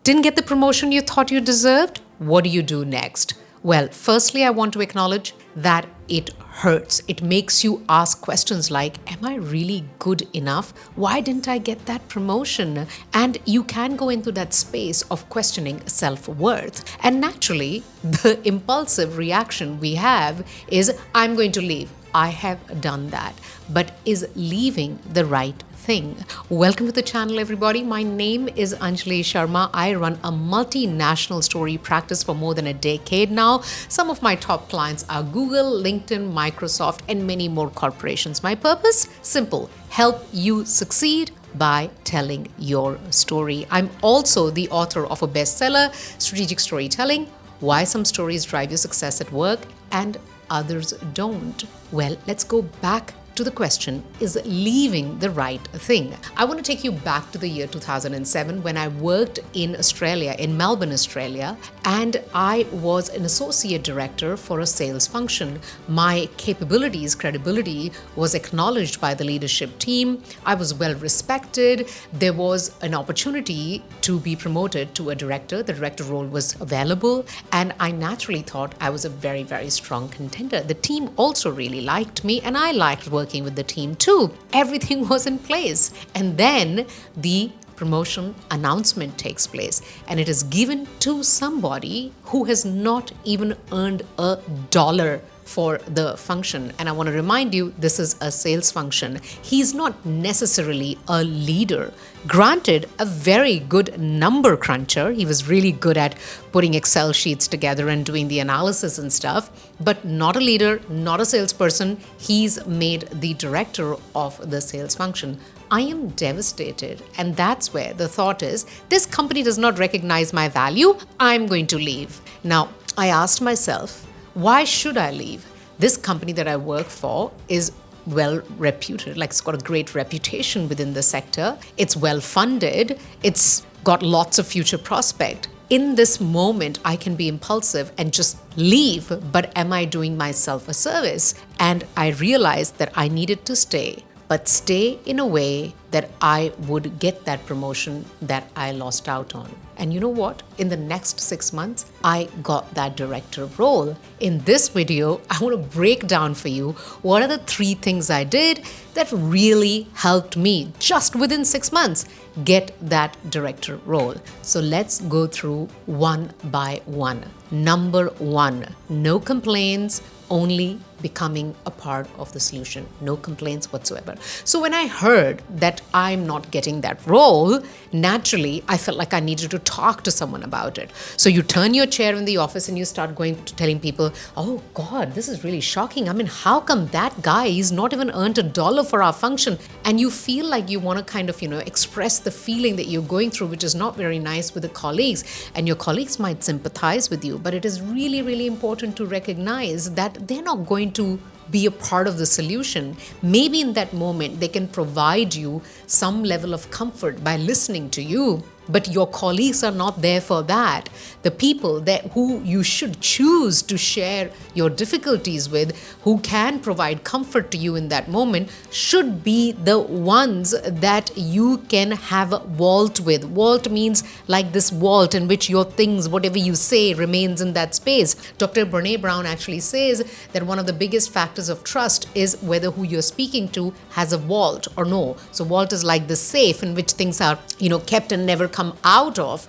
Didn't get the promotion you thought you deserved? What do you do next? Well, firstly, I want to acknowledge that it hurts. It makes you ask questions like, am I really good enough? Why didn't I get that promotion? And you can go into that space of questioning self-worth. And naturally, the impulsive reaction we have is, I'm going to leave. I have done that. But is leaving the right thing? Welcome to the channel, everybody. My name is Anjalisharma. I run a multinational story practice for more than a decade now. Some of my top clients are Google, LinkedIn, Microsoft, and many more corporations. My purpose? Simple. Help you succeed by telling your story. I'm also the author of a bestseller, Strategic Storytelling: Why Some Stories Drive Your Success at Work and Others Don't. Well, let's go back to the question, is leaving the right thing? I want to take you back to the year 2007 when I worked in Australia, in Melbourne, Australia, and I was an associate director for a sales function. My capabilities, credibility was acknowledged by the leadership team. I was well respected. There was an opportunity to be promoted to a director. The director role was available, and I naturally thought I was a very, very strong contender. The team also really liked me, and I liked working with the team too. Everything was in place. And then the promotion announcement takes place, and it is given to somebody who has not even earned $1 for the function. And I want to remind you, this is a sales function. He's not necessarily a leader. Granted, a very good number cruncher. He was really good at putting Excel sheets together and doing the analysis and stuff, but not a leader, not a salesperson. He's made the director of the sales function. I am devastated. And that's where the thought is, this company does not recognize my value. I'm going to leave. Now, I asked myself, why should I leave? This company that I work for is well reputed, like it's got a great reputation within the sector. It's well funded. It's got lots of future prospect. In this moment, I can be impulsive and just leave, but am I doing myself a service? And I realized that I needed to stay, but stay in a way that I would get that promotion that I lost out on. And you know what? In the next 6 months, I got that director role. In this video, I want to break down for you what are the 3 things I did that really helped me just within 6 months get that director role. So let's go through one by one. Number 1, no complaints, only becoming a part of the solution. No complaints whatsoever. So when I heard that I'm not getting that role, naturally, I felt like I needed to talk to someone about it. So you turn your chair in the office and you start going to telling people, oh God, this is really shocking. I mean, how come that guy is not even earned $1 for our function? And you feel like you want to kind of, express the feeling that you're going through, which is not very nice with the colleagues. And your colleagues might sympathize with you, but it is really, really important to recognize that they're not going to be a part of the solution. Maybe in that moment, they can provide you some level of comfort by listening to you, but your colleagues are not there for that. The people that who you should choose to share your difficulties with, who can provide comfort to you in that moment, should be the ones that you can have a vault with. Vault means like this vault in which your things, whatever you say, remains in that space. Dr. Brene Brown actually says that one of the biggest factors of trust is whether who you're speaking to has a vault or no. So vault is like the safe in which things are, kept and never come out of.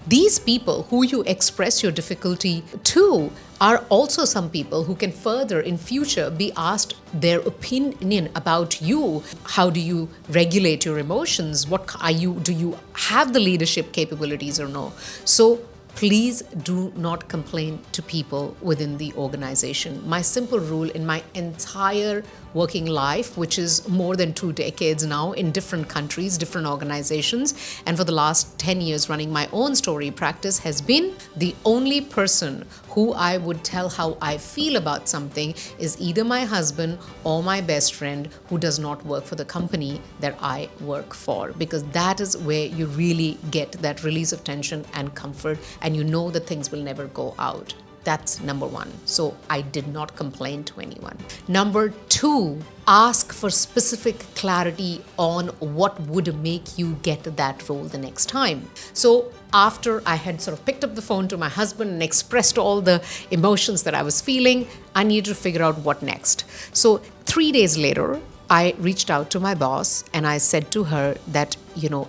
These people who you express your difficulty to are also some people who can further in future be asked their opinion about you. How do you regulate your emotions? Do you have the leadership capabilities or no? So please do not complain to people within the organization. My simple rule in my entire working life, which is more than 2 decades now in different countries, different organizations, and for the last 10 years running my own story practice, has been the only person who I would tell how I feel about something is either my husband or my best friend who does not work for the company that I work for, because that is where you really get that release of tension and comfort, and you know that things will never go out. That's number one. So I did not complain to anyone. Number two, ask for specific clarity on what would make you get that role the next time. So after I had sort of picked up the phone to my husband and expressed all the emotions that I was feeling, I needed to figure out what next. So 3 days later, I reached out to my boss and I said to her that,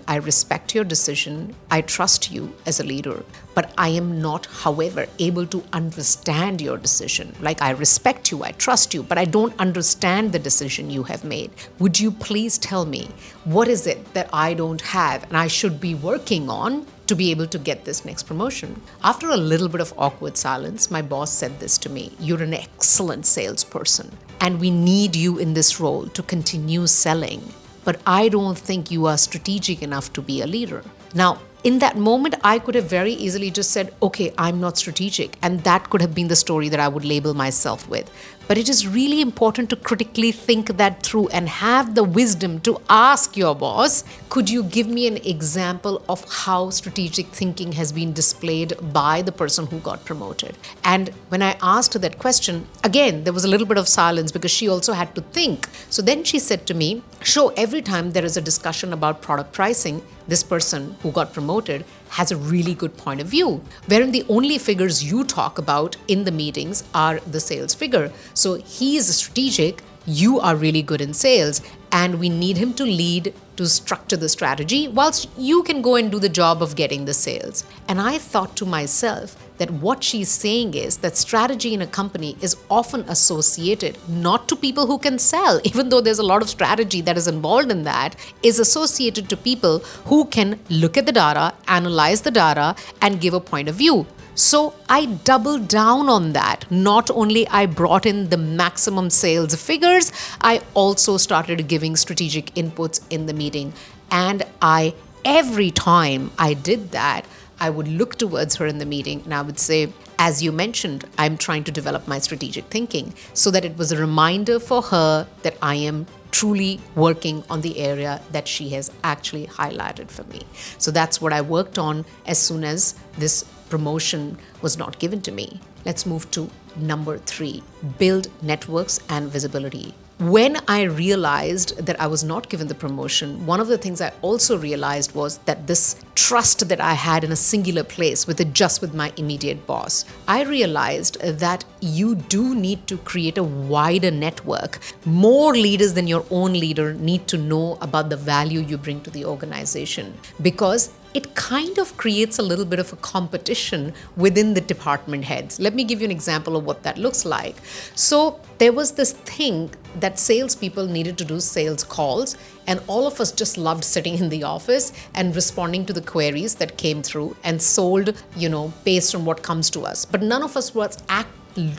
I respect your decision. I trust you as a leader, but I am not, however, able to understand your decision. Like, I respect you, I trust you, but I don't understand the decision you have made. Would you please tell me what is it that I don't have and I should be working on to be able to get this next promotion? After a little bit of awkward silence, my boss said this to me: "You're an excellent salesperson, and we need you in this role to continue selling. But I don't think you are strategic enough to be a leader." Now, in that moment, I could have very easily just said, okay, I'm not strategic. And that could have been the story that I would label myself with. But it is really important to critically think that through and have the wisdom to ask your boss, could you give me an example of how strategic thinking has been displayed by the person who got promoted? And when I asked that question, again, there was a little bit of silence because she also had to think. So then she said to me, "So every time there is a discussion about product pricing, this person who got promoted has a really good point of view, wherein the only figures you talk about in the meetings are the sales figure. So he is strategic, you are really good in sales, and we need him to lead, to structure the strategy, whilst you can go and do the job of getting the sales." And I thought to myself that what she's saying is that strategy in a company is often associated not to people who can sell, even though there's a lot of strategy that is involved in that, is associated to people who can look at the data, analyze the data, and give a point of view. So I doubled down on that. Not only I brought in the maximum sales figures, I also started giving strategic inputs in the meeting. And every time I did that, I would look towards her in the meeting and I would say, as you mentioned, I'm trying to develop my strategic thinking, so that it was a reminder for her that I am truly working on the area that she has actually highlighted for me. So that's what I worked on as soon as this promotion was not given to me. Let's move to number 3, build networks and visibility. When I realized that I was not given the promotion, one of the things I also realized was that this trust that I had in a singular place with my immediate boss. I realized that you do need to create a wider network. More leaders than your own leader need to know about the value you bring to the organization, because it kind of creates a little bit of a competition within the department heads. Let me give you an example of what that looks like. So there was this thing that salespeople needed to do sales calls, and all of us just loved sitting in the office and responding to the queries that came through and sold, based on what comes to us. But none of us was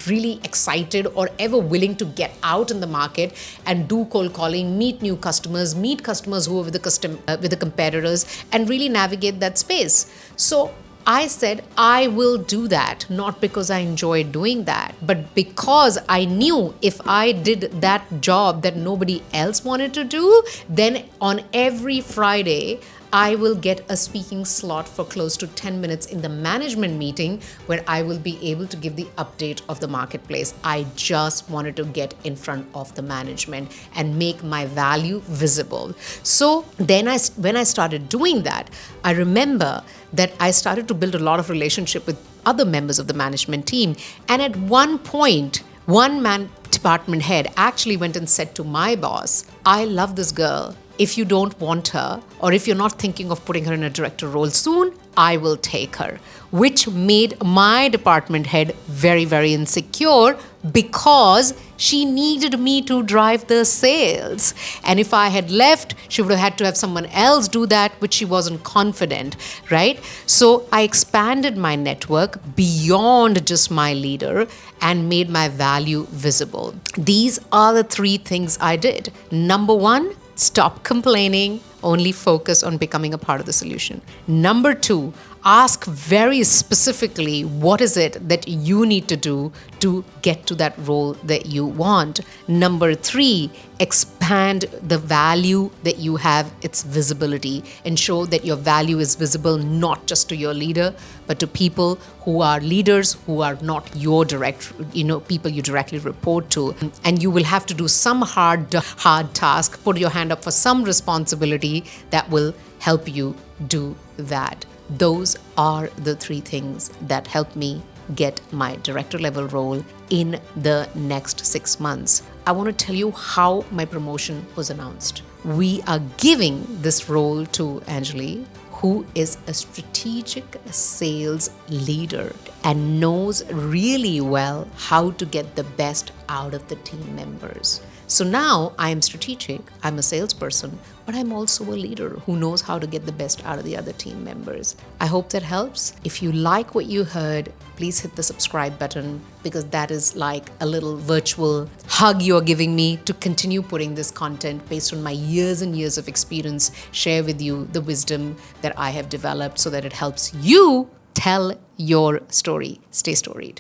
really excited or ever willing to get out in the market and do cold calling, meet new customers, meet customers who are with the competitors, and really navigate that space. So I said, I will do that, not because I enjoyed doing that, but because I knew if I did that job that nobody else wanted to do, then on every Friday, I will get a speaking slot for close to 10 minutes in the management meeting where I will be able to give the update of the marketplace. I just wanted to get in front of the management and make my value visible. So then when I started doing that, I remember that I started to build a lot of relationship with other members of the management team. And at one point, one department head actually went and said to my boss, "I love this girl. If you don't want her, or if you're not thinking of putting her in a director role soon, I will take her," which made my department head very, very insecure because she needed me to drive the sales. And if I had left, she would have had to have someone else do that, which she wasn't confident, right? So I expanded my network beyond just my leader and made my value visible. These are the 3 things I did. Number 1, stop complaining, only focus on becoming a part of the solution. Number 2, ask very specifically what is it that you need to do to get to that role that you want. Number 3, expand the value that you have, its visibility. Ensure that your value is visible not just to your leader, but to people who are leaders who are not your direct, people you directly report to. And you will have to do some hard task, put your hand up for some responsibility that will help you do that. Those are the 3 things that helped me get my director level role in the next 6 months. I want to tell you how my promotion was announced. We are giving this role to Anjali, who is a strategic sales leader and knows really well how to get the best out of the team members. So now I am strategic, I'm a salesperson, but I'm also a leader who knows how to get the best out of the other team members. I hope that helps. If you like what you heard, please hit the subscribe button, because that is like a little virtual hug you're giving me to continue putting this content based on my years and years of experience, share with you the wisdom that I have developed so that it helps you tell your story. Stay storied.